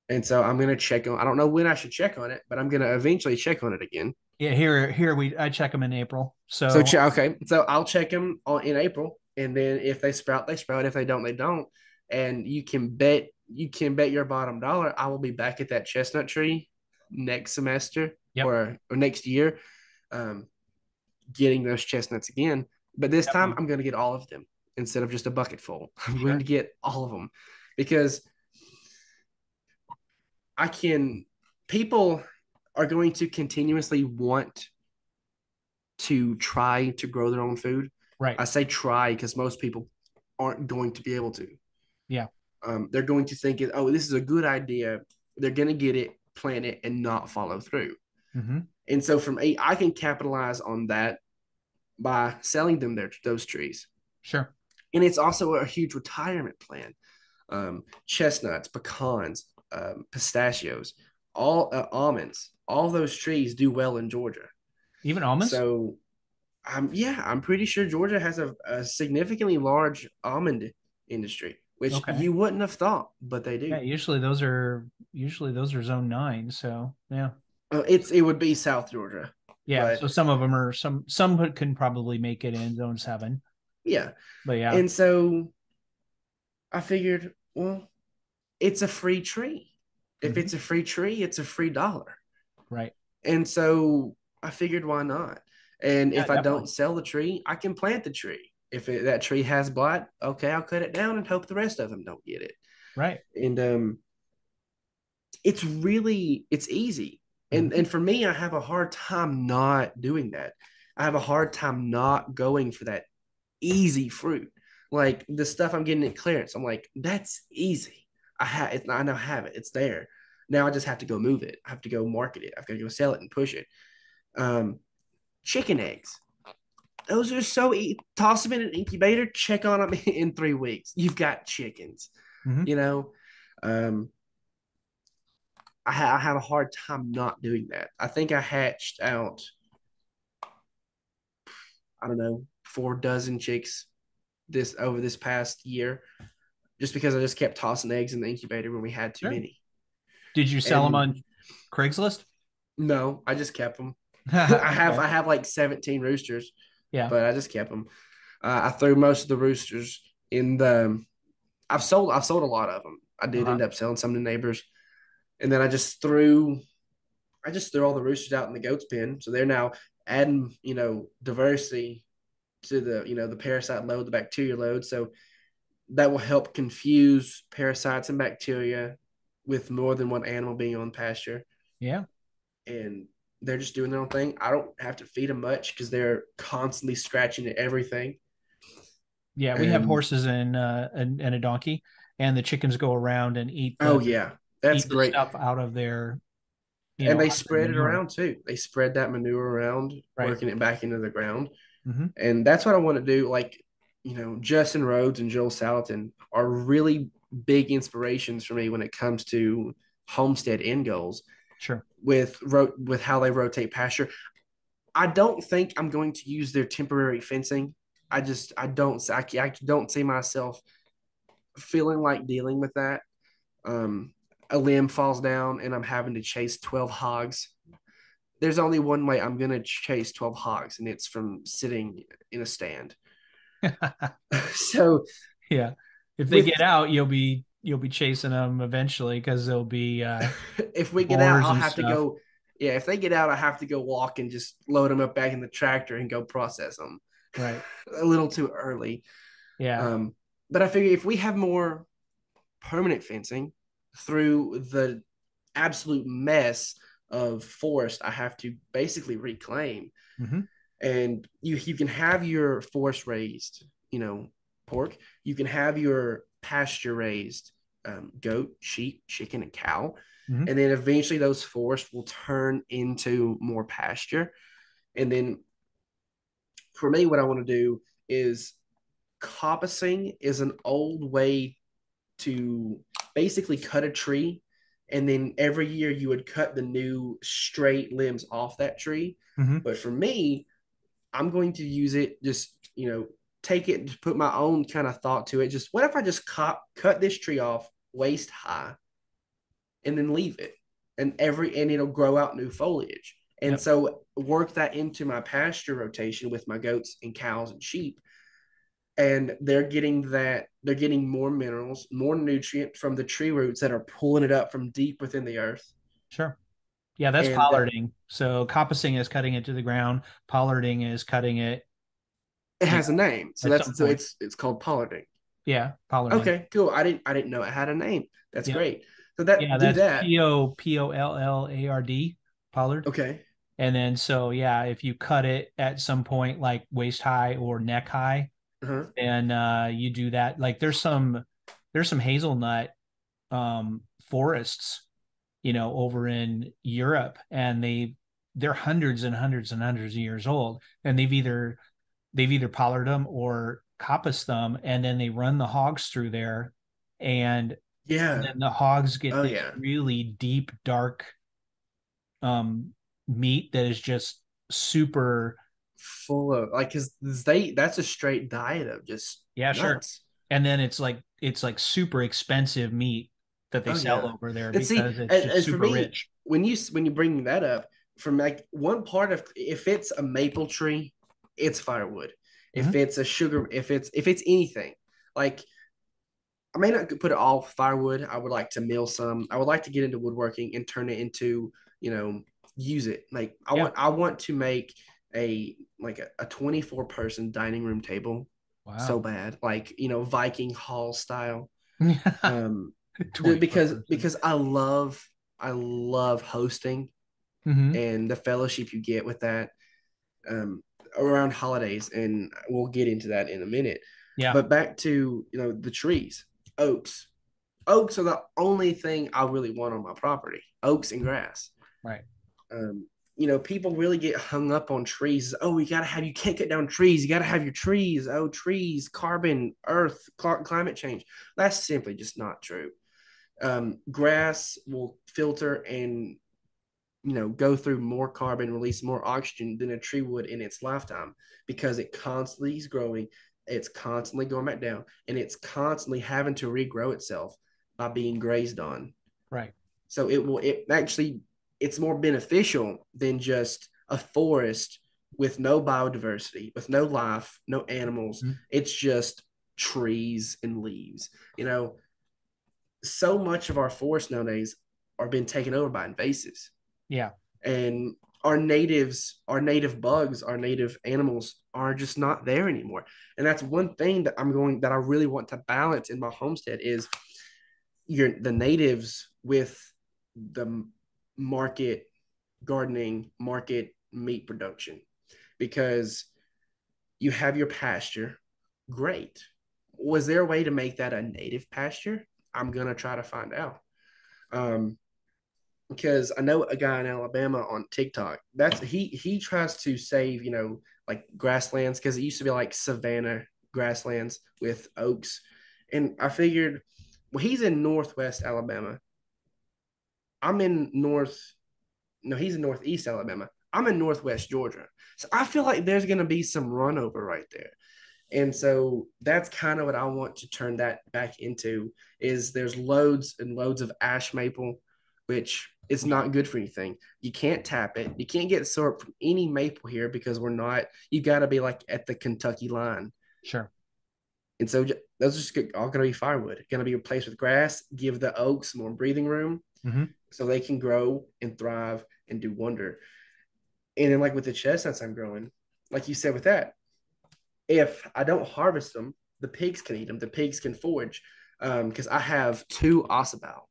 And so I'm gonna check on. I don't know when I should check on it, but I'm gonna eventually check on it again. Yeah. Here I check them in April. So Okay, so I'll check them in April, and then if they sprout, they sprout. If they don't, they don't. And you can bet your bottom dollar I will be back at that chestnut tree next semester yep. or next year, um, getting those chestnuts again. But this time Definitely. I'm going to get all of them instead of just a bucket full. I'm going Sure. to get all of them because I can. People are going to continuously want to try to grow their own food. Right. I say try because most people aren't going to be able to. Yeah. They're going to think, oh, this is a good idea. They're going to get it, plant it, and not follow through. Hmm. And so from I can capitalize on that by selling them those trees. Sure. And it's also a huge retirement plan. Chestnuts, pecans, pistachios, all almonds, all those trees do well in Georgia. Even almonds? So yeah, I'm pretty sure Georgia has a significantly large almond industry, which Okay. you wouldn't have thought, but they Yeah, do. usually those are zone 9, so yeah. It would be South Georgia, Yeah, but so some of them are some can probably make it in zone 7. yeah. But yeah, And so I figured, well, it's a free tree. If hmm it's a free tree, it's a free dollar. right. And so I figured, why not? And Yeah, if I definitely. don't sell the tree, I can plant the tree. If that tree has blight, okay, I'll cut it down and hope the rest of them don't get it. Right. And it's easy. And hmm for me, I have a hard time not doing that. I have a hard time not going for that easy fruit. Like the stuff I'm getting at clearance, I'm like, that's easy. I now have it. It's there. Now I just have to go move it. I have to go market it. I've got to go sell it and push it. Um, Chicken eggs. Those are so easy. Toss them in an incubator, check on them in 3 weeks. You've got chickens, hmm you know. Um, I have a hard time not doing that. I think I hatched out, I don't know, 4 dozen chicks this over this past year, just because I just kept tossing eggs in the incubator when we had too Sure. many. Did you sell them And on Craigslist? no, I just kept them. I have Okay. I have like 17 roosters, Yeah. but I just kept them. I threw most of the roosters in the. I've sold a lot of them. I did Uh-huh. end up selling some to neighbors, and then I just threw all the roosters out in the goats pen. So they're now adding, diversity to the parasite load, the bacteria load. So that will help confuse parasites and bacteria with more than one animal being on pasture. Yeah. And they're just doing their own thing. I don't have to feed them much because they're constantly scratching at everything. Yeah, we have And horses and a donkey, and the chickens go around and eat oh the yeah, that's eat the great. stuff out of their, And they out of their spread it manure. around too. They spread that manure around, Right. working it back into the ground. hmm And that's what I want to do. Like, Justin Rhodes and Joel Salatin are really big inspirations for me when it comes to homestead end goals Sure. with how they rotate pasture. I don't think I'm going to use their temporary fencing. I don't see myself feeling like dealing with that. Um, a limb falls down and I'm having to chase 12 hogs. There's only one way I'm going to chase 12 hogs, and it's from sitting in a stand. So Yeah. If they with get out, you'll be chasing them eventually because there'll be if we get out, boars I'll and have to stuff. go. Yeah, if they get out, I have to go walk and just load them up back in the tractor and go process them. Right. A little too early. Yeah. But I figure if we have more permanent fencing through the absolute mess of forest I have to basically reclaim, hmm and you can have your forest raised, pork. You can have your pasture raised goat, sheep, chicken, and cow, hmm and then eventually those forests will turn into more pasture. And then for me, what I want to do is coppicing is an old way to basically cut a tree, and then every year you would cut the new straight limbs off that tree. hmm But for me, I'm going to use it just, take it and put my own kind of thought to it. Just what if I just cut this tree off waist high and then leave it, and it'll grow out new foliage. And Yep. so work that into my pasture rotation with my goats and cows and sheep, and they're getting more minerals, more nutrient from the tree roots that are pulling it up from deep within the earth. Sure. Yeah, that's And that pollarding. So coppicing is cutting it to the ground. Pollarding is cutting it, it has a name. So at some that's so point. it's called pollarding. Yeah, pollarding. Okay, cool. I didn't know it had a name. That's Yep. great. So that Yeah, do that's that. Pollard, pollard. Okay. And then so yeah, if you cut it at some point like waist high or neck high, Uh-huh. then you do that. Like there's some hazelnut forests, over in Europe, and they're hundreds and hundreds and hundreds of years old, and they've either pollard them or coppice thumb, and then they run the hogs through there, and Yeah. then the hogs get Oh this yeah. really deep, dark meat that is just super. Full of like because they that's a straight diet of just Yeah, sure. nuts. And then it's like super expensive meat that they Oh sell yeah. over there And see, because it's just as for super me, rich. when you bring that up, from like one part of if it's a maple tree, it's firewood. If Mhm. it's a sugar, if it's anything, like I may not put it all firewood. I would like to mill some. I would like to get into woodworking and turn it into, you know, use it. Like Yeah. I want to make a 24 person dining room table so Wow. bad. Like, Viking hall style. Yeah. Um 24 person. because I love hosting Hmm. and the fellowship you get with that um, around holidays, and we'll get into that in a minute. Yeah. But back to the trees, oaks. Oaks are the only thing I really want on my property. Oaks and grass. Right. Um, people really get hung up on trees. Oh, you can't cut down trees. You got to have your trees. Oh, trees, carbon, earth, climate change. That's simply just not true. Grass will filter and go through more carbon, release more oxygen than a tree would in its lifetime because it constantly is growing, it's constantly going back down, and it's constantly having to regrow itself by being grazed on. Right. So it actually it's more beneficial than just a forest with no biodiversity, with no life, no animals. Mhm. It's just trees and leaves. So much of our forests nowadays are being taken over by invasives, Yeah. and our native bugs, our native animals are just not there anymore. And that's one thing that I really want to balance in my homestead is the natives with the market gardening, market meat production, because you have your pasture. Great. Was there a way to make that a native pasture? I'm gonna try to find out. Um, because I know a guy in Alabama on TikTok. He tries to save, like grasslands, because it used to be like savanna grasslands with oaks. And I figured, well, he's in Northwest Alabama. I'm in North No, he's in Northeast Alabama. I'm in Northwest Georgia. So I feel like there's gonna be some run over right there. And so that's kind of what I want to turn that back into is there's loads and loads of ash maple, which it's Yeah. not good for anything. You can't tap it. You can't get syrup from any maple here because we're not, you got to be like at the Kentucky line. Sure. And so those are just all going to be firewood, going to be replaced with grass, give the oaks more breathing room Hmm. so they can grow and thrive and do wonder. And then like with the chestnuts I'm growing, like you said with that, if I don't harvest them, the pigs can eat them. The pigs can forage because I have two ossabal,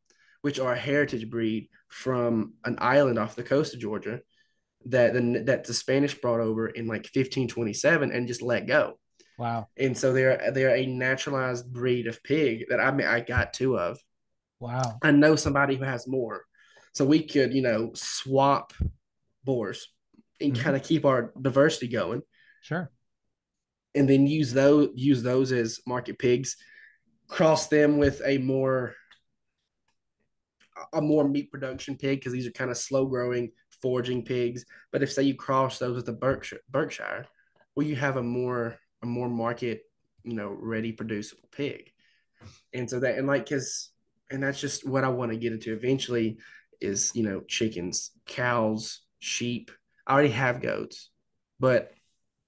which are a heritage breed from an island off the coast of Georgia that the Spanish brought over in like 1527 and just let go. Wow. And so they're a naturalized breed of pig that I got two of. Wow. I know somebody who has more, so we could swap boars and Hmm. kind of keep our diversity going, Sure. and then use those as market pigs, cross them with a more meat production pig because these are kind of slow growing foraging pigs. But if say you cross those with the Berkshire, well, you have a more market ready producible pig. And so that and like because and that's just what I want to get into eventually is chickens, cows, sheep. I already have goats, but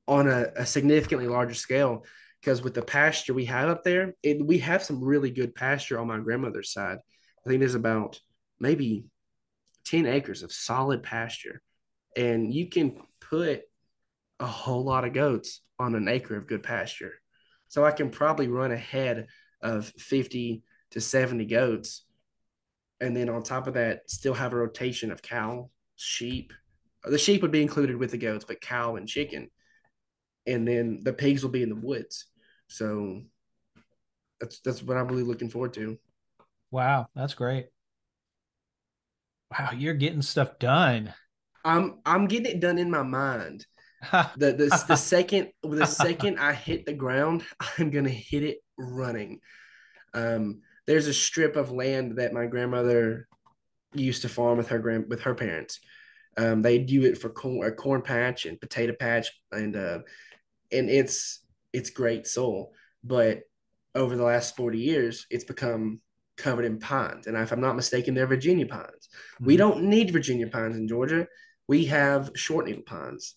on a significantly larger scale, because with the pasture we have up there, we have some really good pasture on my grandmother's side. I think there's about maybe 10 acres of solid pasture, and you can put a whole lot of goats on an acre of good pasture. So I can probably run ahead of 50 to 70 goats. And then on top of that, still have a rotation of cow, sheep. The sheep would be included with the goats, but cow and chicken. And then the pigs will be in the woods. So that's what I'm really looking forward to. Wow. That's great. Wow. You're getting stuff done. I'm getting it done in my mind. The second I hit the ground, I'm gonna hit it running. There's a strip of land that my grandmother used to farm with her parents. They do it for a corn patch and potato patch, and it's great soil. But over the last 40 years, it's become covered in pines. And if I'm not mistaken, they're Virginia pines. We Mhm. don't need Virginia pines in Georgia. We have short needle pines.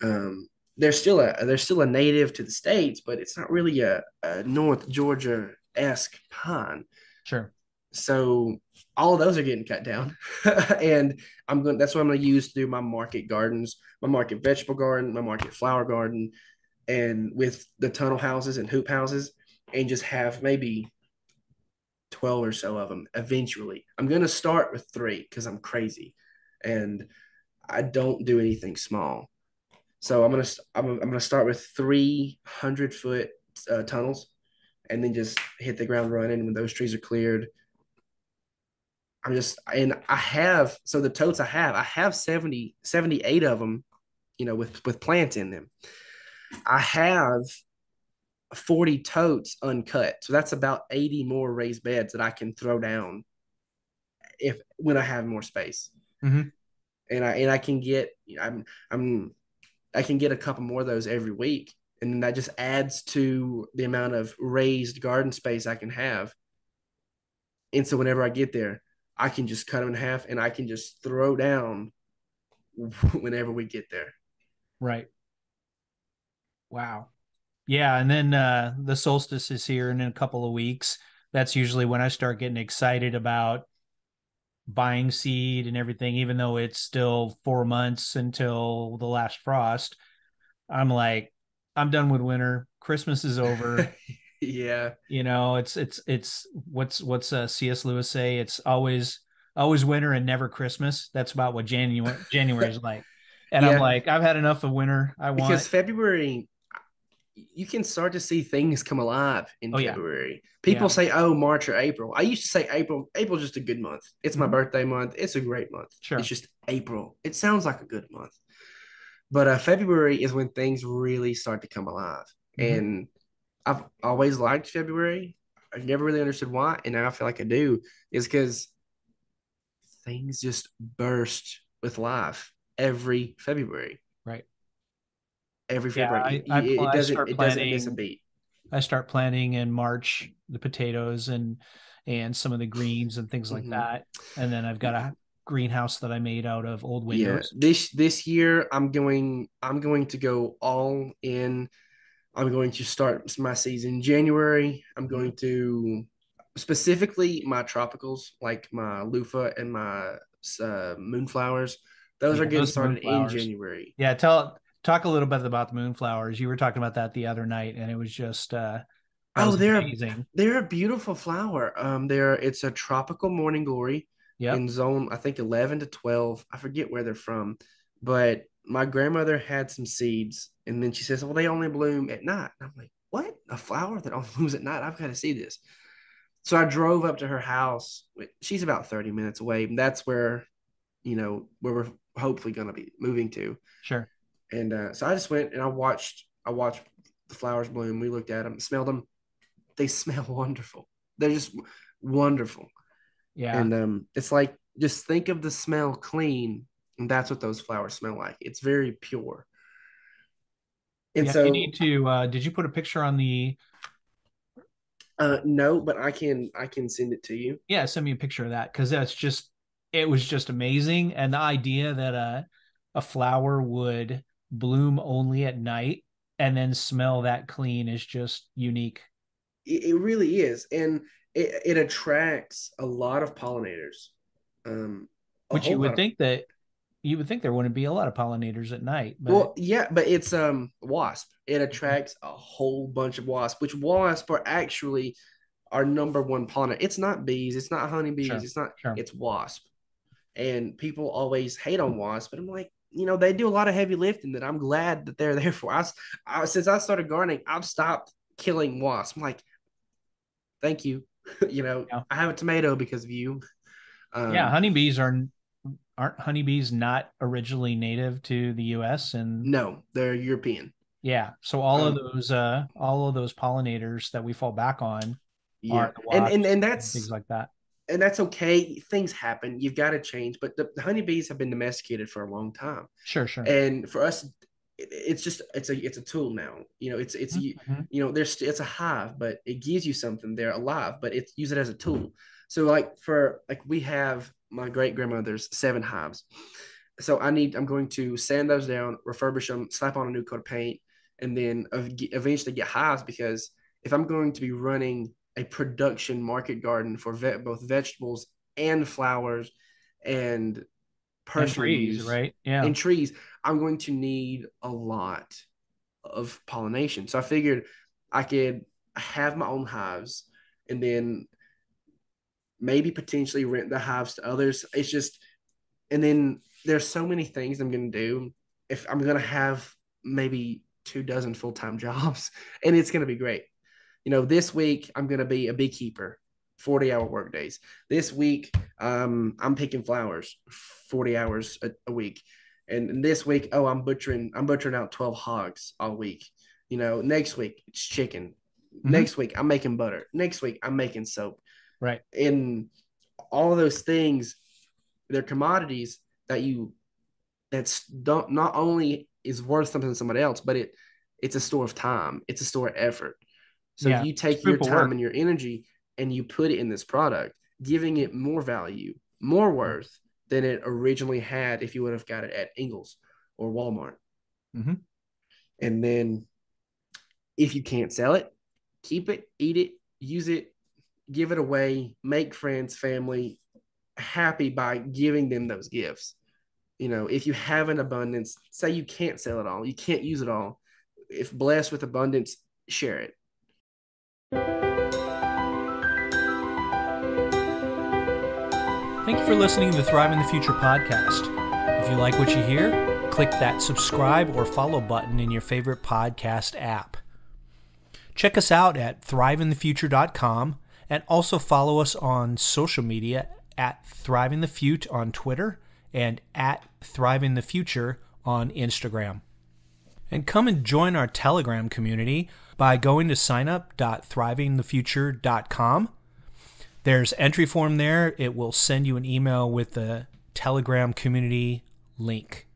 They're still a native to the states, but it's not really a North Georgia esque pine. Sure. So all of those are getting cut down, and I'm going. That's what I'm going to use to do my market gardens, my market vegetable garden, my market flower garden, and with the tunnel houses and hoop houses, and just have maybe 12 or so of them eventually. I'm going to start with three because I'm crazy, and I don't do anything small. So I'm gonna start with 300-foot tunnels, and then just hit the ground running when those trees are cleared. I have, so the totes I have 78 of them, with plants in them. I have 40 totes uncut. So that's about 80 more raised beds that I can throw down if when I have more space. Hmm. And I can get I'm I can get a couple more of those every week. And then that just adds to the amount of raised garden space I can have. And so whenever I get there, I can just cut them in half and I can just throw down whenever we get there. Right. Wow. Yeah, and then the solstice is here in a couple of weeks. That's usually when I start getting excited about buying seed and everything, even though it's still 4 months until the last frost. I'm like, I'm done with winter. Christmas is over. Yeah. It's what's C.S. Lewis say? It's always winter and never Christmas. That's about what January is like. And I'm Yeah. like, I've had enough of winter. I Because want. February, you can start to see things come alive in Oh yeah, February. yeah. People say, oh, March or April. I used to say April. April's just a good month. It's my Mhm. birthday month. It's a great month. It's Sure. just April. It sounds like a good month. But February is when things really start to come alive. Hmm. And I've always liked February. I've never really understood why. And now I feel like I do, is because things just burst with life every February. Right. Every Yeah, February. It I doesn't start it doesn't miss a planting. beat. I start planting in March the potatoes and some of the greens and things like Mm-hmm. that. And then I've got a greenhouse that I made out of old Yeah, windows. this year I'm going to go all in. I'm going to start my season in January. I'm Mhm. going to specifically my tropicals like my loofah and my moonflowers. Those Yeah, are getting those started in moonflowers. January. Yeah, talk a little bit about the moonflowers. You were talking about that the other night, and it was just that Oh, was they're amazing. they're a beautiful flower. It's a tropical morning glory in Yep. zone I think 11 to 12. I forget where they're from, but my grandmother had some seeds, and then she says, "Well, they only bloom at night." And I'm like, "What? A flower that only blooms at night? I've got to see this." So I drove up to her house. She's about 30 minutes away. And that's where we're hopefully going to be moving to. Sure. And so I just went and I watched the flowers bloom. We looked at them, smelled them. They smell wonderful. They're just wonderful. Yeah. And it's like just think of the smell clean, and that's what those flowers smell like. It's very pure. And Yeah, you need so to did you put a picture on the no, but I can send it to you. yeah, send me a picture of that because it was just amazing. And the idea that a flower would bloom only at night and then smell that clean is just unique. It really is, and it attracts a lot of pollinators. Um, a Which whole lot of you would think there wouldn't be a lot of pollinators at night, but Well, yeah, but it's wasp. It attracts a whole bunch of wasp, which wasp are actually our number one pollinator. It's not bees, it's not honeybees, sure, it's not sure. it's wasp. And people always hate on wasp, but I'm like, they do a lot of heavy lifting that I'm glad that they're there for. Since I started gardening, I've stopped killing wasps. I'm like, thank you. Yeah. I have a tomato because of you. Yeah, Um, honeybees aren't honeybees not originally native to the US? And No, they're European. yeah, so Um, all of those pollinators that we fall back on yeah, are the and wasps and and things that's like that. and that's okay. Things happen. You've got to change, but the honeybees have been domesticated for a long time, Sure, sure. and for us, it's just it's a tool now. It's Mm-hmm. there's it's a hive, but it gives you something. They're alive, but it's use it as a tool. So like we have my great grandmother's 7 hives. So I'm going to sand those down, refurbish them, slap on a new coat of paint, and then eventually get hives, because if I'm going to be running a production market garden for both vegetables and flowers and And personal trees, use right? Yeah. and trees, I'm going to need a lot of pollination. So I figured I could have my own hives and then maybe potentially rent the hives to others. It's just, and then there's so many things I'm going to do. If I'm going to have maybe 2 dozen full-time jobs, and it's going to be great. This week I'm going to be a beekeeper, 40-hour work days. This week, I'm picking flowers, 40 hours a week. And this week, oh, I'm butchering out 12 hogs all week. Next week it's chicken. Hmm. Next week I'm making butter. Next week I'm making soap. Right. And all of those things, they're commodities that's don't not only is worth something to somebody else, but it's a store of time. It's a store of effort. So Yeah. you It's take your proof of time work. and your energy and you put it in this product, giving it more value, more worth than it originally had if you would have got it at Ingles or Walmart. Mm-hmm. And then if you can't sell it, keep it, eat it, use it, give it away, make friends, family happy by giving them those gifts. If you have an abundance, say you can't sell it all, you can't use it all. If blessed with abundance, share it. Thank you for listening to the Thrive in the Future podcast. If you like what you hear, click that subscribe or follow button in your favorite podcast app. Check us out at thriveinthefuture.com and also follow us on social media at thrivingthefute on Twitter and at thrivingthefuture on Instagram. And come and join our Telegram community by going to signup.thrivingthefuture.com. There's entry form there. It will send you an email with the Telegram community link.